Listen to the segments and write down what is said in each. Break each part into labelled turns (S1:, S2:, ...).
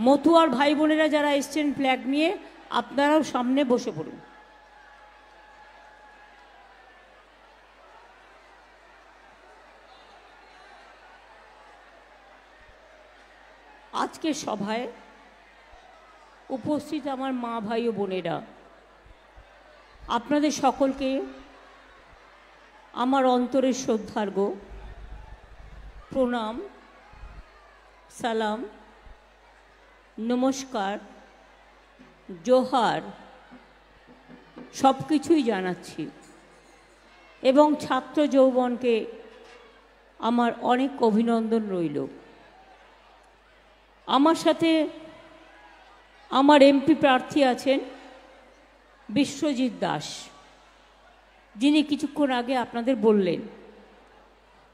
S1: মতুয়ার ভাই বোনেরা যারা এসছেন ফ্ল্যাগ নিয়ে, আপনারাও সামনে বসে পড়ুন। আজকের সভায় উপস্থিত আমার মা ভাই ও বোনেরা, আপনাদের সকলকে আমার অন্তরের শ্রদ্ধার্ঘ প্রণাম, সালাম, নমস্কার, জোহার সব কিছুই জানাচ্ছি এবং ছাত্র যৌবনকে আমার অনেক অভিনন্দন রইল। আমার সাথে আমার এমপি প্রার্থী আছেন বিশ্বজিৎ দাস, যিনি কিছুক্ষণ আগে আপনাদের বললেন।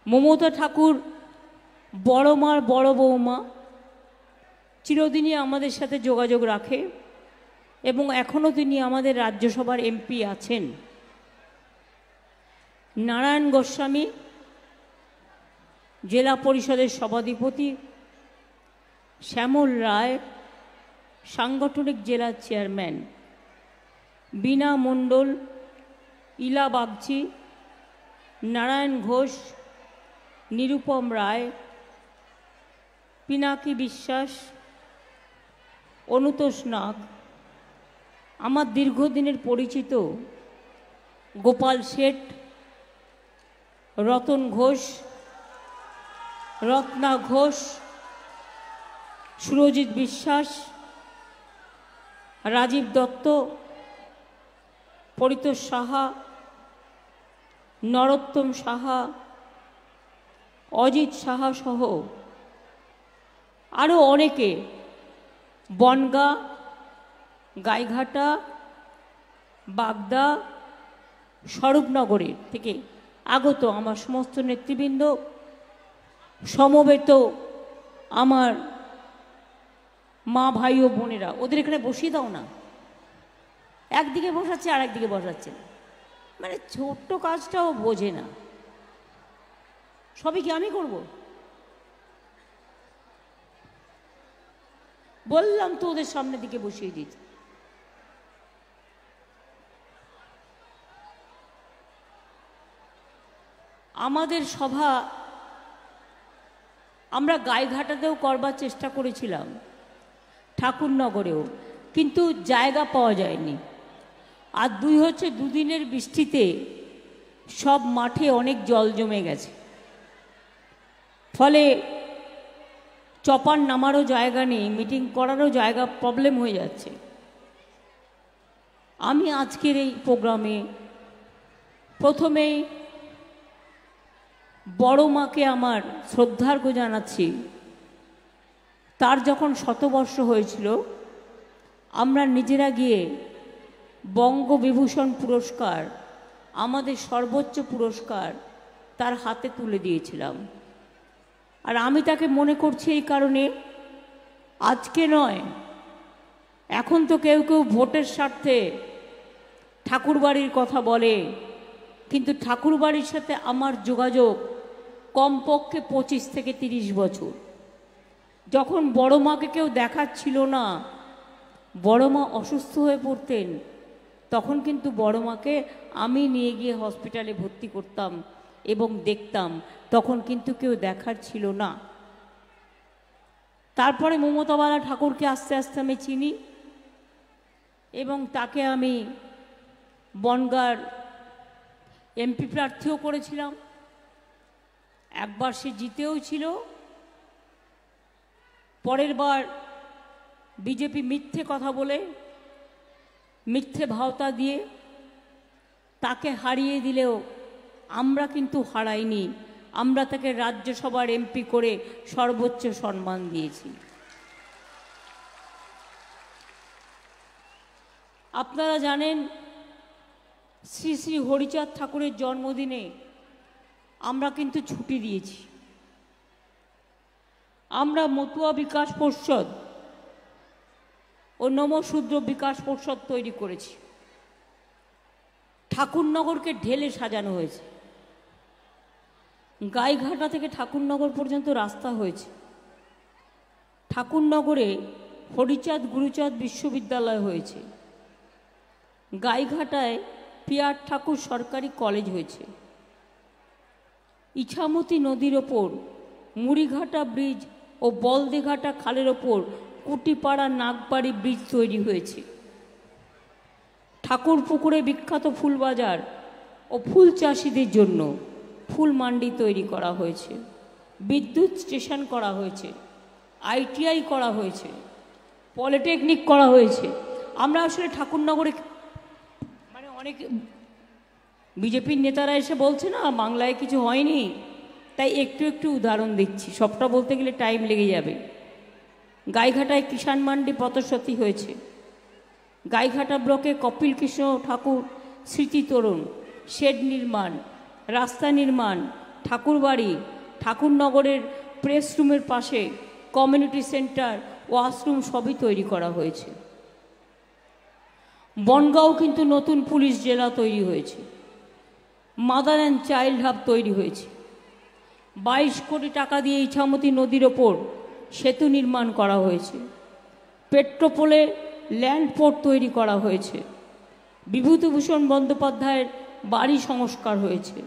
S1: মমতা ঠাকুর বড় মার বড় বৌমা, চিরদিনই আমাদের সাথে যোগাযোগ রাখে এবং এখনও তিনি আমাদের রাজ্যসভার এমপি আছেন। নারায়ণ গোস্বামী জেলা পরিষদের সভাধিপতি, শ্যামল রায় সাংগঠনিক জেলা চেয়ারম্যান, বীণা মণ্ডল, ইলা বাগচি, নারায়ণ ঘোষ, নিরুপম রায়, পিনাকি বিশ্বাস, অনুতোষ নাগ, আমার দীর্ঘদিনের পরিচিত গোপাল শেঠ, রতন ঘোষ, রত্না ঘোষ, সুরজিৎ বিশ্বাস, রাজীব দত্ত, পরিতোষ সাহা, নরোত্তম সাহা, অজিত সাহা সহ আরও অনেকে বনগাঁ, গাইঘাটা, বাগদা, স্বরূপনগরের থেকে আগত আমার সমস্ত নেতৃবৃন্দ, সমবেত আমার মা ভাই ও বোনেরা, ওদের এখানে বসিয়ে দাও না, একদিকে বসাচ্ছে আর একদিকে বসাচ্ছে, মানে ছোট্ট কাজটাও বোঝে না। সবই কি আমি করব? বললাম তো ওদের সামনের দিকে বসিয়ে দিতে। আমাদের সভা আমরা গাইঘাটাতেও করবার চেষ্টা করেছিলাম, ঠাকুরনগরেও, কিন্তু জায়গা পাওয়া যায়নি। আর দুই হচ্ছে, দুদিনের বৃষ্টিতে সব মাঠে অনেক জল জমে গেছে, ফলে চপার নামারও জায়গা নেই, মিটিং করারও জায়গা প্রবলেম হয়ে যাচ্ছে। আমি আজকের এই প্রোগ্রামে প্রথমেই বড় মাকে আমার শ্রদ্ধার্ঘ জানাচ্ছি। তার যখন শতবর্ষ হয়েছিল, আমরা নিজেরা গিয়ে বঙ্গবিভূষণ পুরস্কার, আমাদের সর্বোচ্চ পুরস্কার, তার হাতে তুলে দিয়েছিলাম। আর আমি তাকে মনে করছি এই কারণে, আজকে নয়, এখন তো কেউ কেউ ভোটের স্বার্থে ঠাকুরবাড়ির কথা বলে, কিন্তু ঠাকুরবাড়ির সাথে আমার যোগাযোগ কমপক্ষে 25 থেকে 30 বছর। যখন বড় মাকে কেউ দেখাচ্ছিল না, বড় মা অসুস্থ হয়ে পড়তেন, তখন কিন্তু বড় মাকে আমি নিয়ে গিয়ে হসপিটালে ভর্তি করতাম এবং দেখতাম, তখন কিন্তু কেউ দেখার ছিল না। তারপরে মমতাবালা ঠাকুরকে আস্তে আস্তে আমি চিনি এবং তাকে আমি বনগাঁর এমপি প্রার্থীও করেছিলাম। একবার সে জিতেও ছিল, পরের বার বিজেপি মিথ্যে কথা বলে, মিথ্যে ভাওতা দিয়ে তাকে হারিয়ে দিলেও আমরা কিন্তু হারাইনি, আমরা তাকে রাজ্যসভার এমপি করে সর্বোচ্চ সম্মান দিয়েছি। আপনারা জানেন, শ্রী শ্রী হরিচাঁদ ঠাকুরের জন্মদিনে আমরা কিন্তু ছুটি দিয়েছি। আমরা মতুয়া বিকাশ পর্ষদ ও নমশূদ্র বিকাশ পর্ষদ তৈরি করেছি। ঠাকুরনগরকে ঢেলে সাজানো হয়েছে, গাইঘাটা থেকে ঠাকুরনগর পর্যন্ত রাস্তা হয়েছে। ঠাকুরনগরে হরিচাঁদ গুরুচাঁদ বিশ্ববিদ্যালয় হয়েছে, গাইঘাটায় পিয়ার ঠাকুর সরকারি কলেজ হয়েছে, ইছামতি নদীর ওপর মুড়িঘাটা ব্রিজ ও বলদেঘাটা খালের ওপর কুটিপাড়া নাগবাড়ি ব্রিজ তৈরি হয়েছে, ঠাকুরপুকুরে বিখ্যাত ফুলবাজার ও ফুল চাষিদের জন্য ফুল মান্ডি তৈরি করা হয়েছে, বিদ্যুৎ স্টেশন করা হয়েছে, আইটিআই করা হয়েছে, পলিটেকনিক করা হয়েছে। আমরা আসলে ঠাকুরনগরে মানে অনেক বিজেপির নেতারা এসে বলছে না বাংলায় কিছু হয়নি, তাই একটু একটু উদাহরণ দিচ্ছি, সবটা বলতে গেলে টাইম লেগে যাবে। গাইঘাটায় কিষাণ মান্ডি পথসতী হয়েছে, গাইঘাটা ব্লকে কপিল কৃষ্ণ ঠাকুর স্মৃতি তোরণ, শেড নির্মাণ, রাস্তা নির্মাণ, ঠাকুরবাড়ি, ঠাকুরনগরের প্রেস রুমের পাশে কমিউনিটি সেন্টার, ওয়াশরুম সবই তৈরি করা হয়েছে। বনগাঁও কিন্তু নতুন পুলিশ জেলা তৈরি হয়েছে, মাদার অ্যান্ড চাইল্ড হাব তৈরি হয়েছে, 22 কোটি টাকা দিয়ে ইছামতি নদীর ওপর সেতু নির্মাণ করা হয়েছে, পেট্রোপোলে ল্যান্ড পোর্ট তৈরি করা হয়েছে, বিভূতিভূষণ বন্দ্যোপাধ্যায়ের বাড়ি সংস্কার হয়েছে।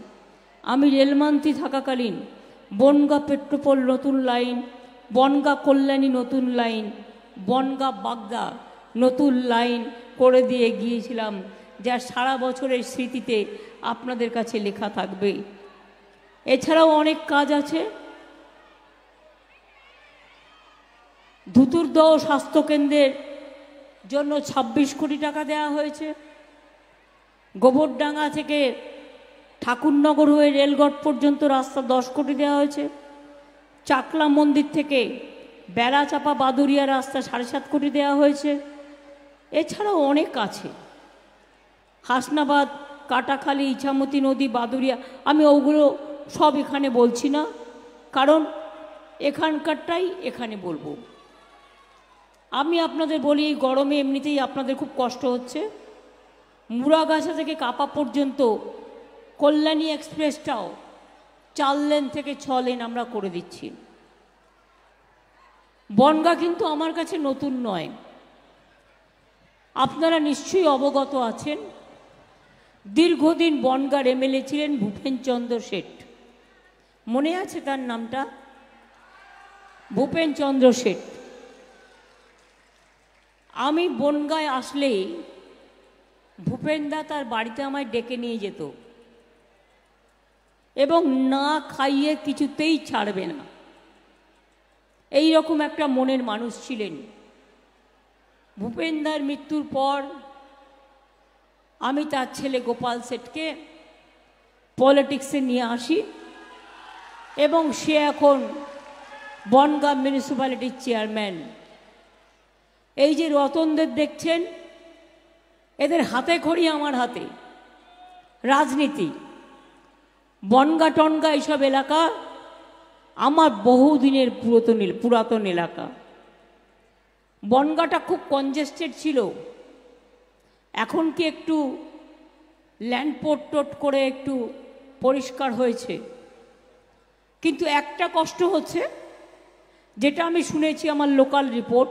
S1: আমি রেলমন্ত্রী থাকাকালীন বনগাঁ পেট্রোপোল নতুন লাইন, বনগাঁ কল্যাণী নতুন লাইন, বনগাঁ বাগদা নতুন লাইন করে দিয়ে গিয়েছিলাম, যা সারা বছরের স্মৃতিতে আপনাদের কাছে লেখা থাকবে। এছাড়াও অনেক কাজ আছে। ধুতুরদহ স্বাস্থ্যকেন্দ্রের জন্য 26 কোটি টাকা দেওয়া হয়েছে, গোবরডাঙ্গা থেকে ঠাকুরনগর হয়ে রেলগড় পর্যন্ত রাস্তা 10 কোটি দেওয়া হয়েছে, চাকলা মন্দির থেকে বেড়াচাপা বাদুরিয়া রাস্তা 7.5 কোটি দেওয়া হয়েছে। এছাড়াও অনেক আছে, হাসনাবাদ, কাটাখালী, ইছামতি নদী, বাদুরিয়া, আমি ওগুলো সব এখানে বলছি না, কারণ এখানকারটাই এখানে বলবো। আমি আপনাদের বলি, এই গরমে এমনিতেই আপনাদের খুব কষ্ট হচ্ছে। মুড়াগাছা থেকে কাপা পর্যন্ত কল্যাণী এক্সপ্রেসটাও 4 লেন থেকে 6 লেন আমরা করে দিচ্ছি। বনগাঁ কিন্তু আমার কাছে নতুন নয়, আপনারা নিশ্চয়ই অবগত আছেন। দীর্ঘদিন বনগাঁর এমএলএ ছিলেন ভূপেনচন্দ্র শেঠ, মনে আছে তার নামটা? ভূপেনচন্দ্র শেঠ। আমি বনগাঁয় আসলেই ভূপেনদা তার বাড়িতে আমায় ডেকে নিয়ে যেত এবং না খাইয়ে কিছুতেই ছাড়বে না, এই রকম একটা মনের মানুষ ছিলেন। ভূপেনদার মৃত্যুর পর আমি তার ছেলে গোপাল শেঠকে পলিটিক্সে নিয়ে আসি এবং সে এখন বনগাঁ মিউনিসিপ্যালিটির চেয়ারম্যান। এই যে রতনদের দেখছেন, এদের হাতে খড়ি আমার হাতে, রাজনীতি, বনগাঁ টনগা এইসব এলাকা আমার বহুদিনের পুরাতন এলাকা। বনগাঁটা খুব কনজেস্টেড ছিল, এখন কি একটু ল্যান্ডপোর্ট টোট করে একটু পরিষ্কার হয়েছে, কিন্তু একটা কষ্ট হচ্ছে, যেটা আমি শুনেছি আমার লোকাল রিপোর্ট,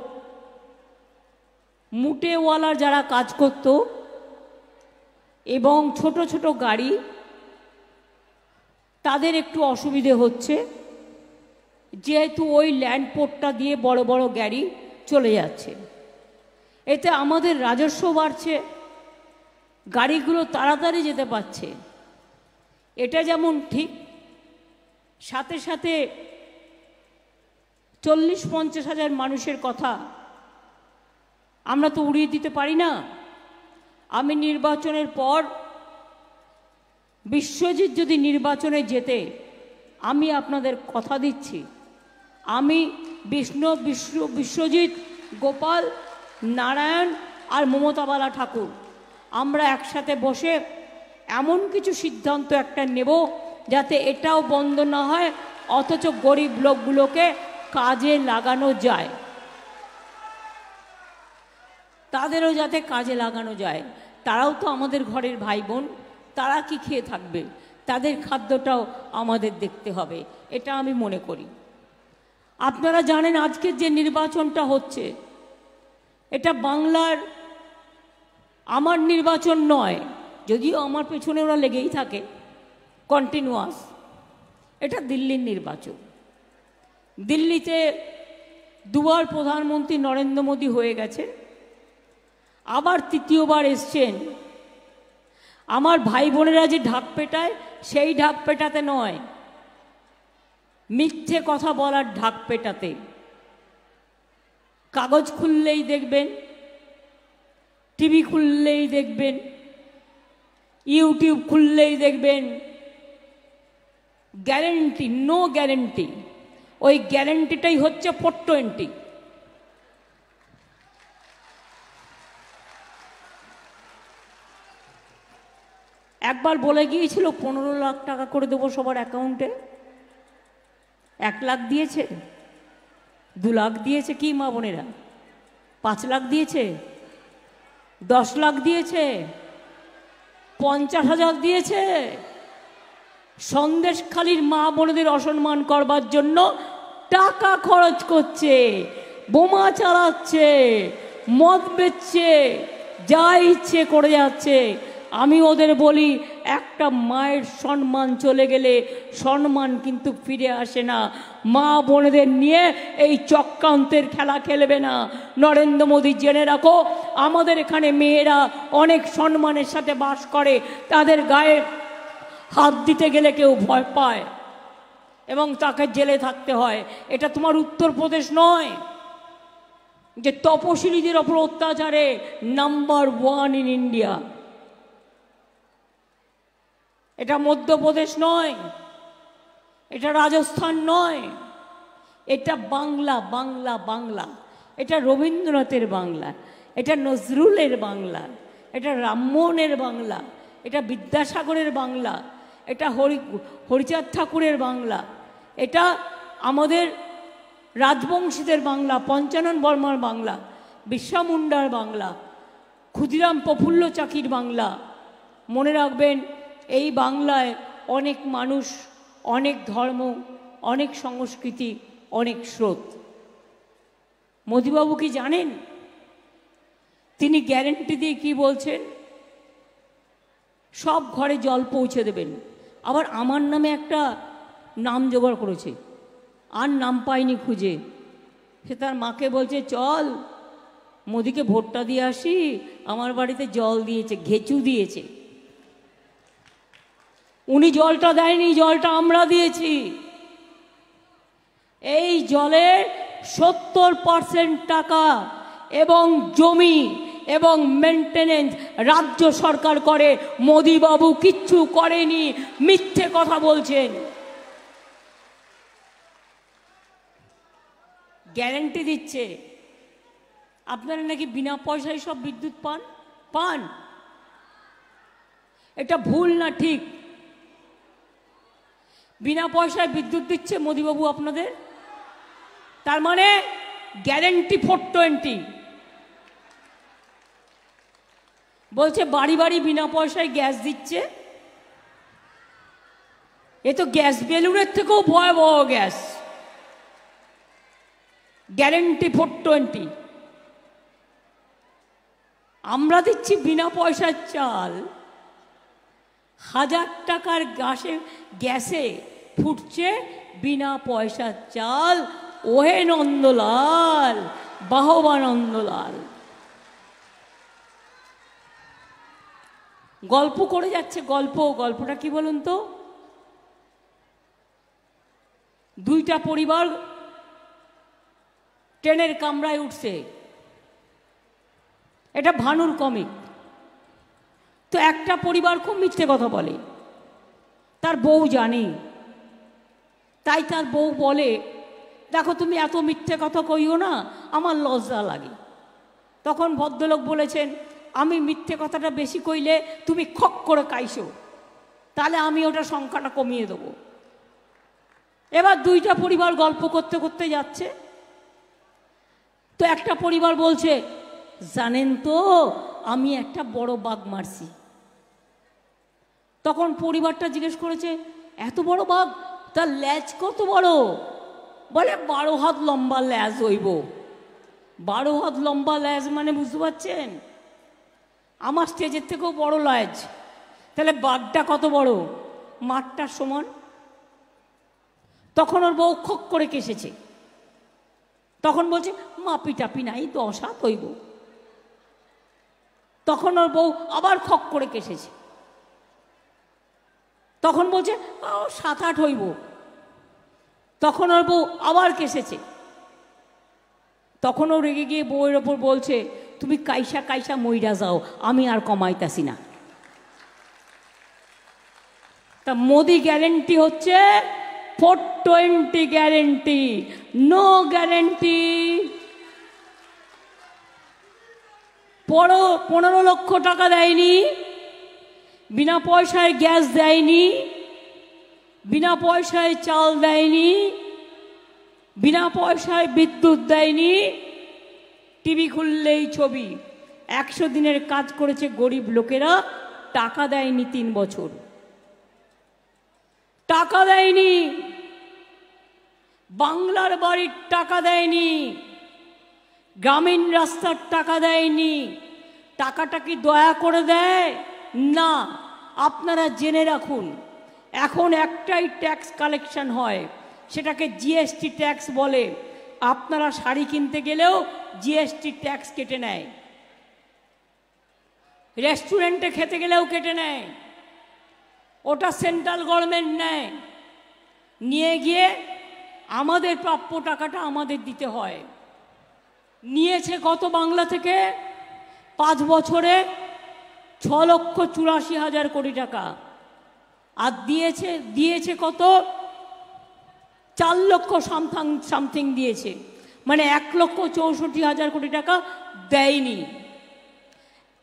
S1: মুটেওয়ালা যারা কাজ করত এবং ছোট ছোট গাড়ি, তাদের একটু অসুবিধে হচ্ছে, যেহেতু ওই ল্যান্ডপোর্টটা দিয়ে বড় বড় গাড়ি চলে যাচ্ছে। এতে আমাদের রাজস্ব বাড়ছে, গাড়িগুলো তাড়াতাড়ি যেতে পারছে, এটা যেমন ঠিক, সাথে সাথে 40-50 হাজার মানুষের কথা আমরা তো উড়িয়ে দিতে পারি না। আমি নির্বাচনের পর বিশ্বজিৎ যদি নির্বাচনে জেতে, আমি আপনাদের কথা দিচ্ছি, আমি বিশ্বজিৎ, গোপাল, নারায়ণ আর মমতাবালা ঠাকুর আমরা একসাথে বসে এমন কিছু সিদ্ধান্ত একটা নেব যাতে এটাও বন্ধ না হয়, অথচ গরিব লোকগুলোকে কাজে লাগানো যায়, তাদেরও যাতে কাজে লাগানো যায়। তারাও তো আমাদের ঘরের ভাই বোন, তারা কি খেয়ে থাকবে, তাদের খাদ্যটাও আমাদের দেখতে হবে, এটা আমি মনে করি। আপনারা জানেন আজকের যে নির্বাচনটা হচ্ছে, এটা বাংলার আমার নির্বাচন নয়, যদিও আমার পেছনে ওরা লেগেই থাকে কন্টিনিউয়াস। এটা দিল্লির নির্বাচন। দিল্লিতে দুবার প্রধানমন্ত্রী নরেন্দ্র মোদী হয়ে গেছে, আবার তৃতীয়বার এসছেন। আমার ভাই বোনেরা যে ঢাক পেটায়, সেই ঢাক পেটাতে নয়, মিথ্যে কথা বলার ঢাক পেটাতে। কাগজ খুললেই দেখবেন, টিভি খুললেই দেখবেন, ইউটিউব খুললেই দেখবেন গ্যারেন্টি, নো গ্যারেন্টি। ওই গ্যারেন্টিটাই হচ্ছে 420। একবার বলে গিয়েছিল 15 লাখ টাকা করে দেবো সবার অ্যাকাউন্টে। 1 লাখ দিয়েছে, 2 লাখ দিয়েছে কি মা বোনেরা? 5 লাখ দিয়েছে, 10 লাখ দিয়েছে, 50,000 দিয়েছে। সন্দেশখালীর মা বোনেদের অসম্মান করবার জন্য টাকা খরচ করছে, বোমা চালাচ্ছে, মদ বেচছে, যা ইচ্ছে করে যাচ্ছে। আমি ওদের বলি, একটা মায়ের সম্মান চলে গেলে সম্মান কিন্তু ফিরে আসে না। মা বোনেদের নিয়ে এই চক্রান্তের খেলা খেলবে না। নরেন্দ্র মোদী জেনে রাখো, আমাদের এখানে মেয়েরা অনেক সম্মানের সাথে বাস করে, তাদের গায়ে হাত দিতে গেলে কেউ ভয় পায় এবং তাকে জেলে থাকতে হয়। এটা তোমার উত্তরপ্রদেশ নয় যে তপশিলীদের ওপর অত্যাচারে নাম্বার 1 ইন ইন্ডিয়া। এটা মধ্যপ্রদেশ নয়, এটা রাজস্থান নয়, এটা বাংলা। বাংলা বাংলা, এটা রবীন্দ্রনাথের বাংলা, এটা নজরুলের বাংলা, এটা রামমোহনের বাংলা, এটা বিদ্যাসাগরের বাংলা, এটা হরিচাঁদ ঠাকুরের বাংলা, এটা আমাদের রাজবংশীদের বাংলা, পঞ্চানন বর্মার বাংলা, বিরসা মুন্ডার বাংলা, ক্ষুদিরাম প্রফুল্ল চাকির বাংলা। মনে রাখবেন, এই বাংলায় অনেক মানুষ, অনেক ধর্ম, অনেক সংস্কৃতি, অনেক স্রোত। মোদিবাবু কি জানেন তিনি গ্যারেন্টি দিয়ে কি বলছেন? সব ঘরে জল পৌঁছে দেবেন। আবার আমার নামে একটা নাম জোগাড় করেছে, আর নাম পাইনি খুঁজে। সে তার মাকে বলছে, চল মোদিকে ভোটটা দিয়ে আসি। আমার বাড়িতে জল দিয়েছে, ঘেঁচু দিয়েছে। উনি জলটা দেয়নি, জলটা আমরা দিয়েছি। এই জলের 70% টাকা এবং জমি এবং মেনটেনেন্স রাজ্য সরকার করে। মোদিবাবু কিচ্ছু করেনি, মিথ্যে কথা বলছেন। গ্যারেন্টি দিচ্ছে আপনারা নাকি বিনা পয়সায় সব বিদ্যুৎ পান। এটা ভুল না ঠিক? বিনা পয়সায় বিদ্যুৎ দিচ্ছে মোদিবাবু আপনাদের, তার মানে গ্যারেন্টি 420। বলছে বাড়ি বাড়ি বিনা পয়সায় গ্যাস দিচ্ছে। এ তো গ্যাস বেলুনের থেকেও ভয়াবহ গ্যাস। গ্যারেন্টি 420। আমরা দিচ্ছি বিনা পয়সার চাল। 1000 টাকার গ্যাসে ফুটছে বিনা পয়সার চাল। ওহে নন্দলাল, বাহবা নন্দলাল। গল্প করে যাচ্ছে, গল্পটা কি বলুন তো? 2টা পরিবার ট্রেনের কামরায় উঠছে। এটা ভানুর কমিক। তো একটা পরিবার খুব মিথ্যে কথা বলে, তার বউ জানে, তাই তার বউ বলে, দেখো তুমি এত মিথ্যে কথা কইও না, আমার লজ্জা লাগে। তখন ভদ্রলোক বলেছেন, আমি মিথ্যে কথাটা বেশি কইলে তুমি খক করে কাইছো, তাহলে আমি ওটা সংখ্যাটা কমিয়ে দেবো। এবার 2টা পরিবার গল্প করতে করতে যাচ্ছে। তো একটা পরিবার বলছে, জানেন তো আমি একটা বড় বাঘ মারছি। তখন পরিবারটা জিজ্ঞেস করেছে, এত বড় বাঘ? তার ল্যাজ কত বড়? বলে 12 হাত লম্বা ল্যাজ হইব। 12 হাত লম্বা ল্যাজ মানে বুঝতে পারছেন? আমার স্টেজের থেকেও বড় ল্যাজ। তাহলে বাঘটা কত বড়? মাঠটার সমান। তখন ওর বউ খক করে কেসেছে। তখন বলছে মাপি টাপি নাই, 10 হাত হইব। তখন ওর বউ আবার খক করে কেসেছে। তখন বলছে 7-8 হইব। তখন ওর বউ আবার কেসেছে। তখন ও রেগে গিয়ে বউয়ের ওপর বলছে তুমি কাইসা কাইসা মইরা যাও, আমি আর কমাইতাছি না। তা মোদি গ্যারেন্টি হচ্ছে 420 গ্যারেন্টি, নো গ্যারেন্টি। 15 লক্ষ টাকা দেয়নি, বিনা পয়সায় গ্যাস দেয়নি, বিনা পয়সায় চাল দেয়নি, বিনা পয়সায় বিদ্যুৎ দেয়নি। টিভি খুললেই ছবি। 100 দিনের কাজ করেছে গরিব লোকেরা, টাকা দেয়নি 3 বছর। টাকা দেয়নি, বাংলার বাড়ির টাকা দেয়নি, গ্রামীণ রাস্তার টাকা দেয়নি। টাকাটা কি দয়া করে দেয়? না। আপনারা জেনে রাখুন, এখন একটাই ট্যাক্স কালেকশন হয়, সেটাকে জিএসটি ট্যাক্স বলে। আপনারা শাড়ি কিনতে গেলেও জিএসটি ট্যাক্স কেটে নেয়, রেস্টুরেন্টে খেতে গেলেও কেটে নেয়। ওটা সেন্ট্রাল গভর্নমেন্ট নেয়, নিয়ে গিয়ে আমাদের প্রাপ্য টাকাটা আমাদের দিতে হয়। নিয়েছে কত বাংলা থেকে? 5 বছরে 6,84,000 কোটি টাকা। আর দিয়েছে কত? 4 লক্ষ সামথিং দিয়েছে, মানে 1,64,000 কোটি টাকা দেয়নি।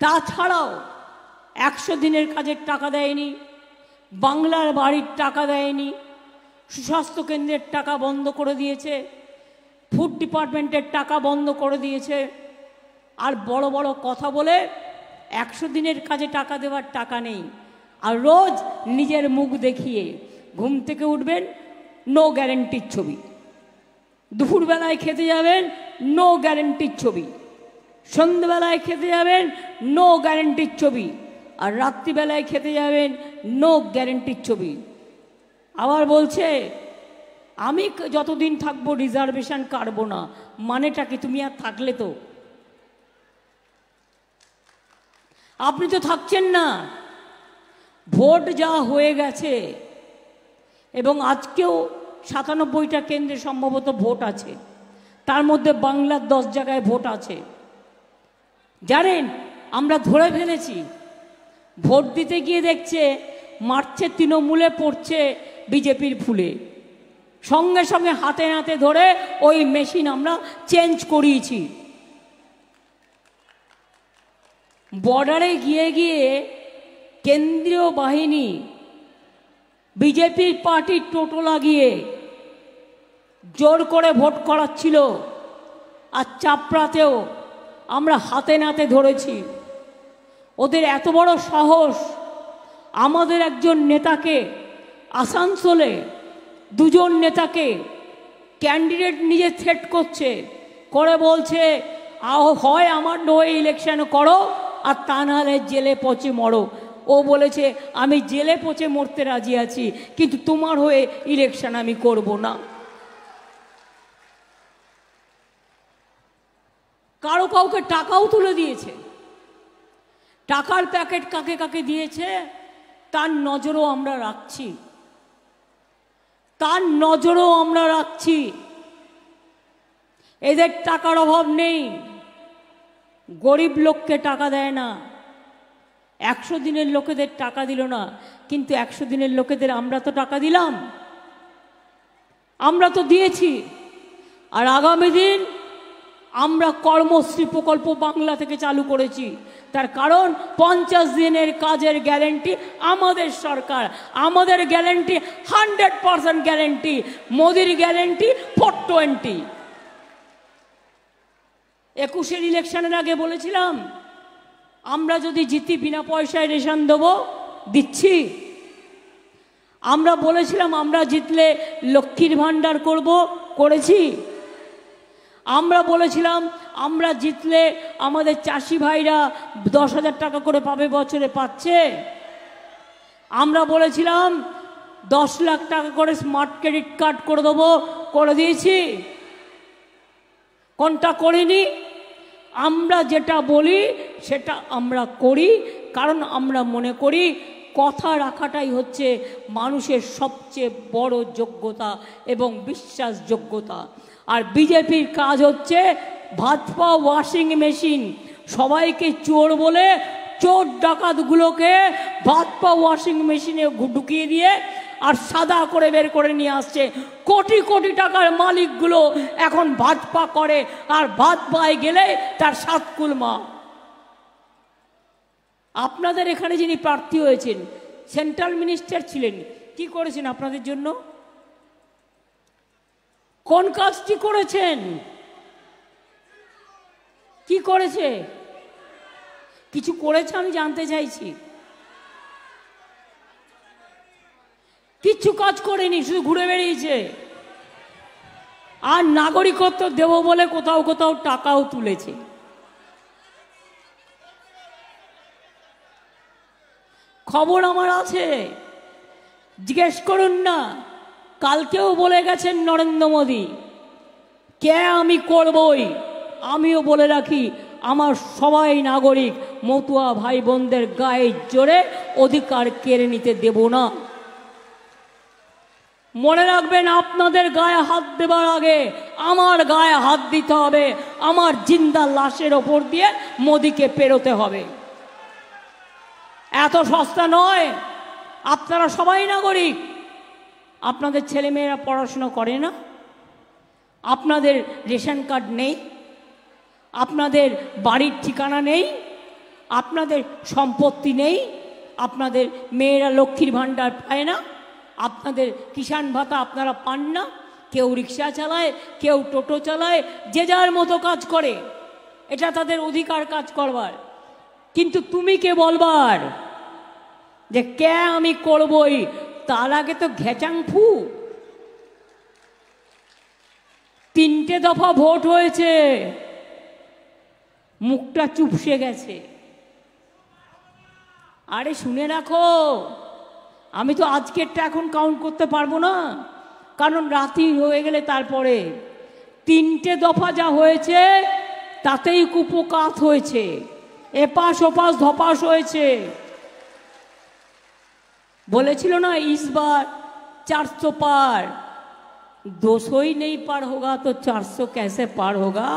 S1: তাছাড়াও 100 দিনের কাজের টাকা দেয়নি, বাংলার বাড়ির টাকা দেয়নি, সুস্বাস্থ্য কেন্দ্রের টাকা বন্ধ করে দিয়েছে, ফুড ডিপার্টমেন্টের টাকা বন্ধ করে দিয়েছে। আর বড় বড় কথা বলে 100 দিনের কাজে টাকা দেওয়ার টাকা নেই। আর রোজ নিজের মুখ দেখিয়ে ঘুম থেকে উঠবেন, নো গ্যারেন্টির ছবি। দুপুরবেলায় খেতে যাবেন, নো গ্যারেন্টির ছবি। সন্ধ্যেবেলায় খেতে যাবেন, নো গ্যারেন্টির ছবি। আর রাত্রিবেলায় খেতে যাবেন, নো গ্যারেন্টির ছবি। আবার বলছে আমি যতদিন থাকবো রিজার্ভেশন কাটবো না। মানেটা কি? তুমি আর থাকলে তো, আপনি তো থাকছেন না। ভোট যা হয়ে গেছে, এবং আজকেও 97টা কেন্দ্রে সম্ভবত ভোট আছে, তার মধ্যে বাংলার 10 জায়গায় ভোট আছে। জানেন, আমরা ধরে ফেলেছি। ভোট দিতে গিয়ে দেখছে মারছে তৃণমূলে, পড়ছে বিজেপির ফুলে। সঙ্গে সঙ্গে হাতে হাতে ধরে ওই মেশিন আমরা চেঞ্জ করিয়েছি। বর্ডারে গিয়ে গিয়ে কেন্দ্রীয় বাহিনী বিজেপির পার্টির টোটো লাগিয়ে জোর করে ভোট করাচ্ছিল। আর চাপড়াতেও আমরা হাতে নাতে ধরেছি। ওদের এত বড় সাহস, আমাদের একজন নেতাকে আসানসোলে 2 নেতাকে ক্যান্ডিডেট নিজে থ্রেট করছে, করে বলছে হয় আমার হয়ে ইলেকশন করো, আর তা নাহলে জেলে পচে মরো। ও বলেছে আমি জেলে পচে মরতে রাজি আছি, কিন্তু তোমার হয়ে ইলেকশন আমি করব না। কারো কাউকে টাকাও তুলে দিয়েছে। টাকার প্যাকেট কাকে কাকে দিয়েছে তার নজরও আমরা রাখছি, তার নজরও আমরা রাখছি। এদের টাকার অভাব নেই, গরিব লোককে টাকা দেয় না। 100 দিনের লোকেদের টাকা দিল না, কিন্তু 100 দিনের লোকেদের আমরা তো টাকা দিলাম, আমরা তো দিয়েছি। আর আগামী দিন আমরা কর্মশ্রী প্রকল্প বাংলা থেকে চালু করেছি। তার কারণ 50 দিনের কাজের গ্যারেন্টি আমাদের সরকার, আমাদের গ্যারেন্টি 100% গ্যারেন্টি। মোদির গ্যারেন্টি 420। 21-এর ইলেকশনের আগে বলেছিলাম আমরা যদি জিতি বিনা পয়সায় রেশন দেবো, দিচ্ছি। আমরা বলেছিলাম আমরা জিতলে লক্ষ্মীর ভাণ্ডার করব, করেছি। আমরা বলেছিলাম আমরা জিতলে আমাদের চাষি ভাইরা 10,000 টাকা করে পাবে, বছরে পাচ্ছে। আমরা বলেছিলাম 10 লাখ টাকা করে স্মার্ট ক্রেডিট কার্ড করে দেবো, করে দিয়েছি? কোনটা করিনি? আমরা যেটা বলি সেটা আমরা করি, কারণ আমরা মনে করি কথা রাখাটাই হচ্ছে মানুষের সবচেয়ে বড় যোগ্যতা এবং বিশ্বাসযোগ্যতা। আর বিজেপির কাজ হচ্ছে ভাত পা ওয়াশিং মেশিন, সবাইকে চোর বলে চোর ডাকাতগুলোকে ভাত পা ওয়াশিং মেশিনে ঢুকিয়ে দিয়ে আর সাদা করে বের করে নিয়ে আসছে। কোটি কোটি টাকার মালিকগুলো এখন ভাত পা করে, আর ভাত পায় গেলে তার সাতকুল মা। আপনাদের এখানে যিনি প্রার্থী হয়েছেন সেন্ট্রাল মিনিস্টার ছিলেন, কি করেছেন আপনাদের জন্য? কোন কাজটি করেছেন? কি করেছে? কিছু করেছে? আমি জানতে চাইছি। কিচ্ছু কাজ করেনি, শুধু ঘুরে বেরিয়েছে। আর নাগরিকত্ব দেব বলে কোথাও কোথাও টাকাও তুলেছে। খবর আমার আছে, জিজ্ঞেস করুন না। কালকেও বলে গেছেন নরেন্দ্র মোদী, কে আমি করবই। আমিও বলে রাখি, আমার সবাই নাগরিক, মতুয়া ভাই বোনদের গায়ে জোরে অধিকার কেড়ে নিতে দেব না। মনে রাখবেন, আপনাদের গায়ে হাত দেবার আগে আমার গায়ে হাত দিতে হবে, আমার জিন্দা লাশের ওপর দিয়ে মোদিকে পেরোতে হবে। এত সস্তা নয়। আপনারা সবাই নাগরিক। আপনাদের ছেলেমেয়েরা পড়াশোনা করে না, আপনাদের রেশন কার্ড নেই, আপনাদের বাড়ির ঠিকানা নেই, আপনাদের সম্পত্তি নেই, আপনাদের মেয়েরা লক্ষ্মীর ভাণ্ডার পায় না, আপনাদের কিষাণ ভাতা আপনারা পান না। কেউ রিক্সা চালায়, কেউ টোটো চালায়, যে যার মতো কাজ করে, এটা তাদের অধিকার কাজ করবার। কিন্তু তুমি কে বলবার যে কে আমি করবই? তার আগে তো ঘেচাংফু। 3টে দফা ভোট হয়েছে, মুখটা চুপসে গেছে। আরে শুনে রাখো, আমি তো আজকেরটা এখন কাউন্ট করতে পারবো না, কারণ রাতি হয়ে গেলে তারপরে। 3টে দফা যা হয়েছে তাতেই কুপকাত হয়েছে, এপাশ ওপাশ ধপাস হয়েছে। বলেছিল না इस बार 400 पार, 200 ही नहीं पार होगा तो 400 कैसे पार होगा।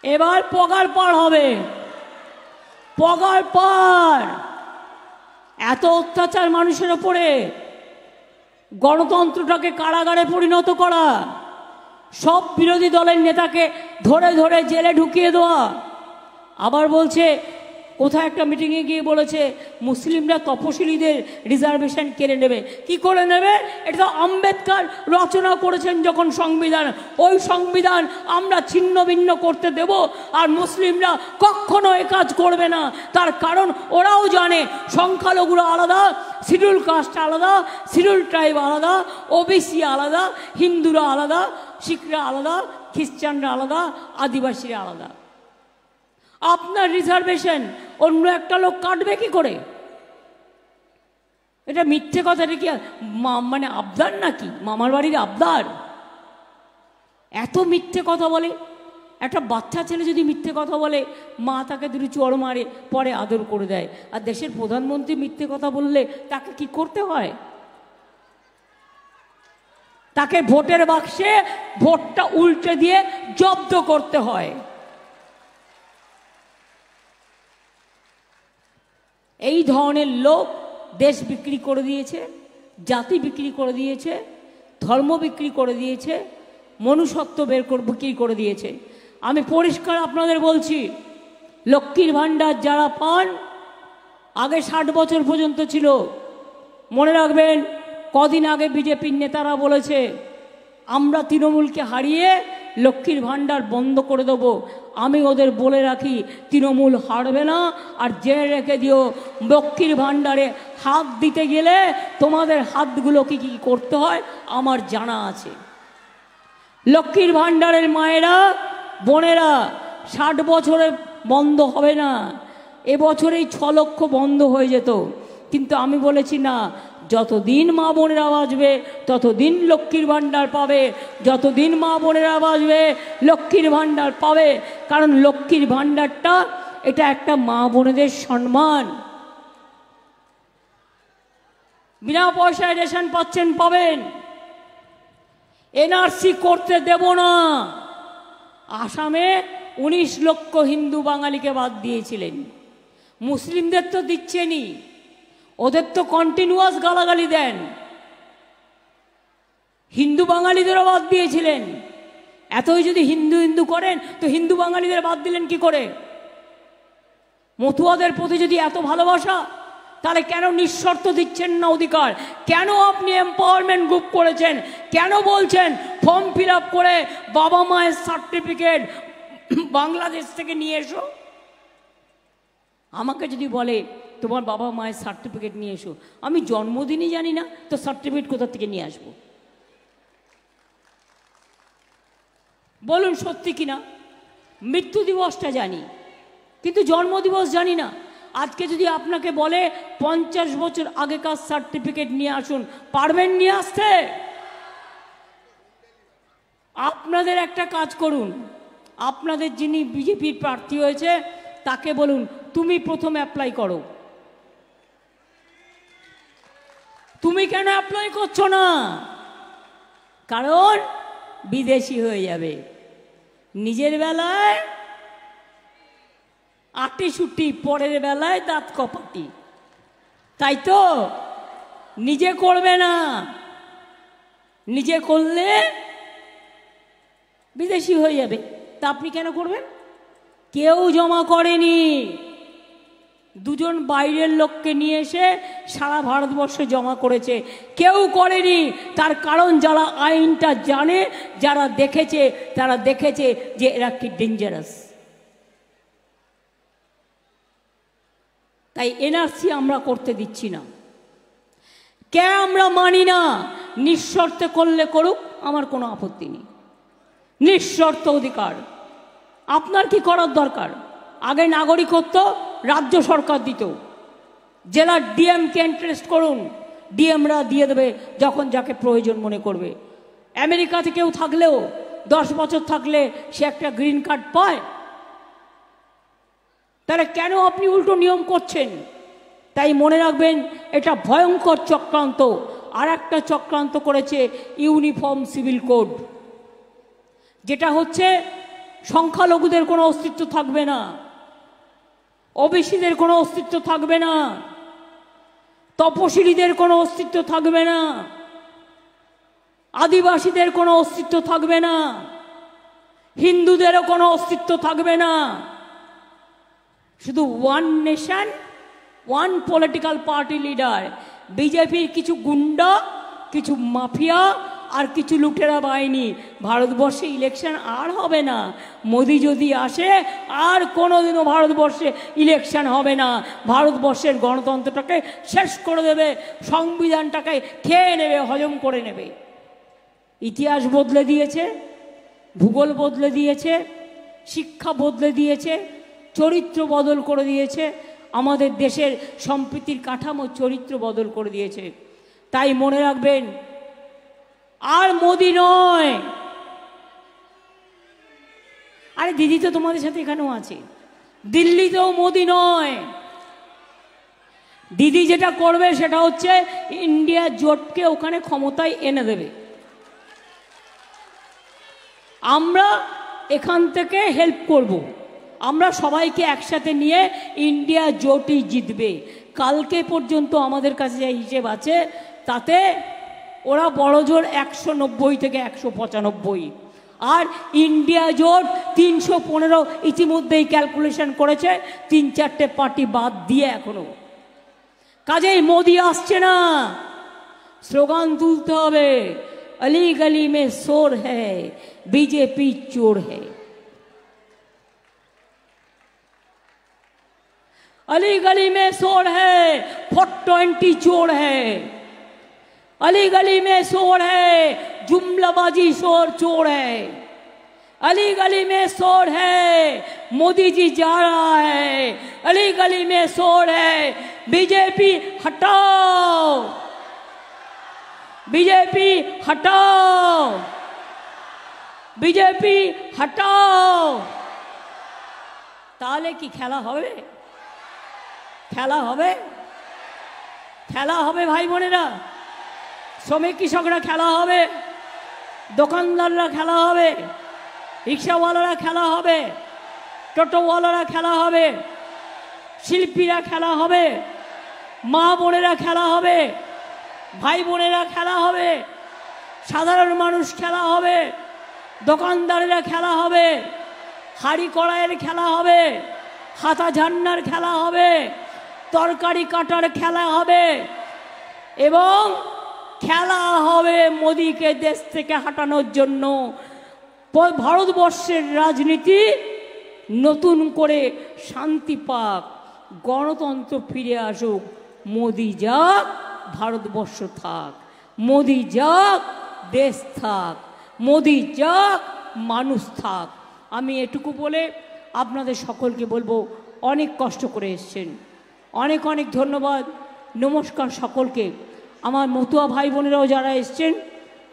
S1: এবার পগার পার হবে, পগার পার। এত অত্যাচার মানুষের ওপরে, গণতন্ত্রটাকে কারাগারে পরিণত করা, সব বিরোধী দলের নেতাকে ধরে ধরে জেলে ঢুকিয়ে দেওয়া। আবার বলছে, কোথায় একটা মিটিংয়ে গিয়ে বলেছে মুসলিমরা তপশিলীদের রিজার্ভেশন কেড়ে নেবে। কি করে নেবে? এটা তো আম্বেদকর রচনা করেছেন যখন সংবিধান, ওই সংবিধান আমরা ছিন্ন ভিন্ন করতে দেব আর মুসলিমরা কখনো এ কাজ করবে না। তার কারণ ওরাও জানে সংখ্যালঘুরা আলাদা, শিডিউল কাস্ট আলাদা, শিডিউল ট্রাইব আলাদা, ওবিসি আলাদা, হিন্দুরা আলাদা, শিখরা আলাদা, খ্রিস্টানরা আলাদা, আদিবাসীরা আলাদা। আপনার রিজার্ভেশন অন্য একটা লোক কাটবে কি করে? এটা মিথ্যে কথা। এটা কি মানে আবদার নাকি? মামার বাড়ির আবদার? এত মিথ্যে কথা বলে। একটা বাচ্চা ছেলে যদি মিথ্যে কথা বলে, মা তাকে দুটো চড় মারে, পরে আদর করে দেয়। আর দেশের প্রধানমন্ত্রী মিথ্যে কথা বললে তাকে কি করতে হয়? তাকে ভোটের বাক্সে ভোটটা উল্টে দিয়ে জব্দ করতে হয়। এই ধরনের লোক দেশ বিক্রি করে দিয়েছে, জাতি বিক্রি করে দিয়েছে, ধর্ম বিক্রি করে দিয়েছে, মনুষ্যত্ব বিক্রি করে দিয়েছে। আমি পরিষ্কার আপনাদের বলছি, লক্ষ্মীর ভাণ্ডার যারা পান, আগে 60 বছর পর্যন্ত ছিল। মনে রাখবেন, কদিন আগে বিজেপির নেতারা বলেছে আমরা তৃণমূলকে হারিয়ে লক্ষ্মীর ভাণ্ডার বন্ধ করে দেব। আমি ওদের বলে রাখি, তৃণমূল হারবে না। আর জেনে রেখে দিও, লক্ষ্মীর ভাণ্ডারে হাত দিতে গেলে তোমাদের হাতগুলো কি করতে হয় আমার জানা আছে। লক্ষ্মীর ভাণ্ডারের মায়েরা বোনেরা 60 বছরে বন্ধ হবে না, এবছরেই 6 লক্ষ বন্ধ হয়ে যেত। কিন্তু আমি বলেছি না, যতদিন মা বোনেরা বাঁচবে ততদিন লক্ষ্মীর ভাণ্ডার পাবে, যতদিন মা বোনেরা বাঁচবে লক্ষ্মীর ভাণ্ডার পাবে। কারণ লক্ষ্মীর ভাণ্ডারটা এটা একটা মা বোনেদের সম্মান। বিনা পয়সায় রেশন পাচ্ছেন, পাবেন। এনআরসি করতে দেব না। আসামে 19 লক্ষ হিন্দু বাঙালিকে বাদ দিয়েছিলেন, মুসলিমদের তো দিচ্ছেনই, ওদের তো কন্টিনিউয়াস গালাগালি দেন। হিন্দু বাঙালিদেরও বাদ দিয়েছিলেন। এতই যদি হিন্দু হিন্দু করেন তো হিন্দু বাঙালিদের বাদ দিলেন কি করে? মতুয়াদের প্রতি যদি এত ভালোবাসা, তাহলে কেন নিঃশর্ত দিচ্ছেন না অধিকার? কেন আপনি এম্পাওয়ারমেন্ট গ্রুপ করেছেন? কেন বলছেন ফর্ম ফিল আপ করে বাবা মায়ের সার্টিফিকেট বাংলাদেশ থেকে নিয়ে এসো? আমাকে যদি বলে তোমার বাবা মায়ের সার্টিফিকেট নিয়ে এসো, আমি জন্মদিনই জানি না তো সার্টিফিকেট কোথা থেকে নিয়ে আসবো? বলুন সত্যি কিনা? মৃত্যু দিবসটা জানি, কিন্তু জন্মদিবস জানি না। আজকে যদি আপনাকে বলে 50 বছর আগেকার সার্টিফিকেট নিয়ে আসুন, পারবেন নিয়ে আসতে? আপনাদের একটা কাজ করুন, আপনাদের যিনি বিজেপির প্রার্থী হয়েছে তাকে বলুন তুমি প্রথম অ্যাপ্লাই করো। তুমি কেন অ্যাপ্লাই করছো না? কারণ বিদেশি হয়ে যাবে। নিজের বেলায় আটি সুটি, পরের বেলায় দাঁত কপাটি, তাই তো? নিজে করবে না, নিজে করলে বিদেশি হয়ে যাবে। তা আপনি কেন করবেন? কেউ জমা করেনি, দুজন বাইরের লোককে নিয়ে এসে সারা ভারতবর্ষে জমা করেছে, কেউ করেনি। তার কারণ যারা আইনটা জানে, যারা দেখেছে, তারা দেখেছে যে এরা কি ডেঞ্জারাস। তাই এনআরসি আমরা করতে দিচ্ছি না। কে আমরা মানি না। নিঃশর্তে করলে করুক, আমার কোনো আপত্তি নেই। নিঃশর্ত অধিকার। আপনার কি করার দরকার? আগে নাগরিকত্ব রাজ্য সরকার দিত, জেলার ডিএমকে ইন্টারেস্ট করুন, ডিএমরা দিয়ে দেবে যখন যাকে প্রয়োজন মনে করবে। আমেরিকাতে কেউ থাকলেও 10 বছর থাকলে সে একটা গ্রিন কার্ড পায়। তাহলে কেন আপনি উল্টো নিয়ম করছেন? তাই মনে রাখবেন, এটা ভয়ঙ্কর চক্রান্ত। আর একটা চক্রান্ত করেছে ইউনিফর্ম সিভিল কোড, যেটা হচ্ছে সংখ্যালঘুদের কোনো অস্তিত্ব থাকবে না, ওবিসিদের কোনো অস্তিত্ব থাকবে না, তপশিলীদের কোনো অস্তিত্ব থাকবে না, আদিবাসীদের কোনো অস্তিত্ব থাকবে না, হিন্দুদেরও কোনো অস্তিত্ব থাকবে না। শুধু one nation, one political party leader. বিজেপির কিছু গুন্ডা, কিছু মাফিয়া আর কিছু লুটেরা বাহিনী। ভারতবর্ষে ইলেকশন আর হবে না। মোদি যদি আসে আর কোনোদিনও ভারতবর্ষে ইলেকশন হবে না। ভারতবর্ষের গণতন্ত্রটাকে শেষ করে দেবে, সংবিধানটাকে খেয়ে নেবে, হজম করে নেবে। ইতিহাস বদলে দিয়েছে, ভূগোল বদলে দিয়েছে, শিক্ষা বদলে দিয়েছে, চরিত্র বদল করে দিয়েছে, আমাদের দেশের সম্প্রীতির কাঠামো চরিত্র বদল করে দিয়েছে। তাই মনে রাখবেন, আর মোদি নয়। আরে দিদি তো তোমাদের সাথে এখানেও আছে, দিল্লিতেও মোদি নয়। দিদি যেটা করবে সেটা হচ্ছে ইন্ডিয়া জোটকে ওখানে ক্ষমতায় এনে দেবে। আমরা এখান থেকে হেল্প করব, আমরা সবাইকে একসাথে নিয়ে ইন্ডিয়া জোটই জিতবে। কালকে পর্যন্ত আমাদের কাছে যে হিসেব আছে তাতে ওরা বড় জোর 190 থেকে 195, আর ইন্ডিয়া জোট 315 ইতিমধ্যেই ক্যালকুলেশন করেছে, 3-4টে পার্টি বাদ দিয়ে এখনো। কাজেই মোদি আসছে না, স্লোগান তুলতে হবে, अली गली में शोर है, बीजेपी चोर है। अली गली में शोर है, 420 चोर है। अली गली में शोर है, जुमलाबाजी शोर चोर है। अली गली में शोर है, मोदी जी जा रहा है। अली गली में शोर है, बीजेपी हटाओ, बीजेपी हटाओ, बीजेपी हटाओ। ताहले की खेला होबे? खेला होबे? खेला होबे भाई बोनेरा? श्रमिक कृषकरा खेला होबे, দোকানদাররা খেলা হবে, রিক্সাওয়ালারা খেলা হবে, টোটোওয়ালারা খেলা হবে, শিল্পীরা খেলা হবে, মা বোনেরা খেলা হবে, ভাই বোনেরা খেলা হবে, সাধারণ মানুষ খেলা হবে, দোকানদারেরা খেলা হবে, হাড়ি কড়াইয়ের খেলা হবে, হাতা ঝান্নার খেলা হবে, তরকারি কাটার খেলা হবে এবং খেলা হবে মোদিকে দেশ থেকে হাঁটানোর জন্য। ভারতবর্ষের রাজনীতি নতুন করে শান্তি পাক, গণতন্ত্র ফিরে আসুক। মোদি যাক, ভারতবর্ষ থাক। মোদি যাক, দেশ থাক। মোদি যাক, মানুষ থাক। আমি এটুকু বলে আপনাদের সকলকে বলবো, অনেক কষ্ট করে এসছেন, অনেক অনেক ধন্যবাদ, নমস্কার সকলকে। আমার মতুয়া ভাই বোনেরাও যারা এসছেন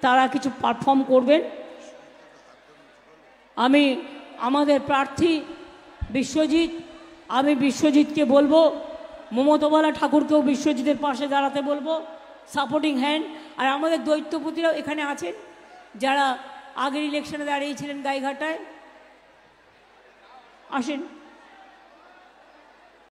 S1: তারা কিছু পারফর্ম করবেন। আমি আমাদের প্রার্থী বিশ্বজিৎ, আমি বিশ্বজিৎকে বলবো, মমতাবালা ঠাকুরকেও বিশ্বজিতের পাশে দাঁড়াতে বলবো, সাপোর্টিং হ্যান্ড। আর আমাদের দৈত্যপতিরাও এখানে আছেন যারা আগের ইলেকশনে দাঁড়িয়েছিলেন গাইঘাটায়, আসেন।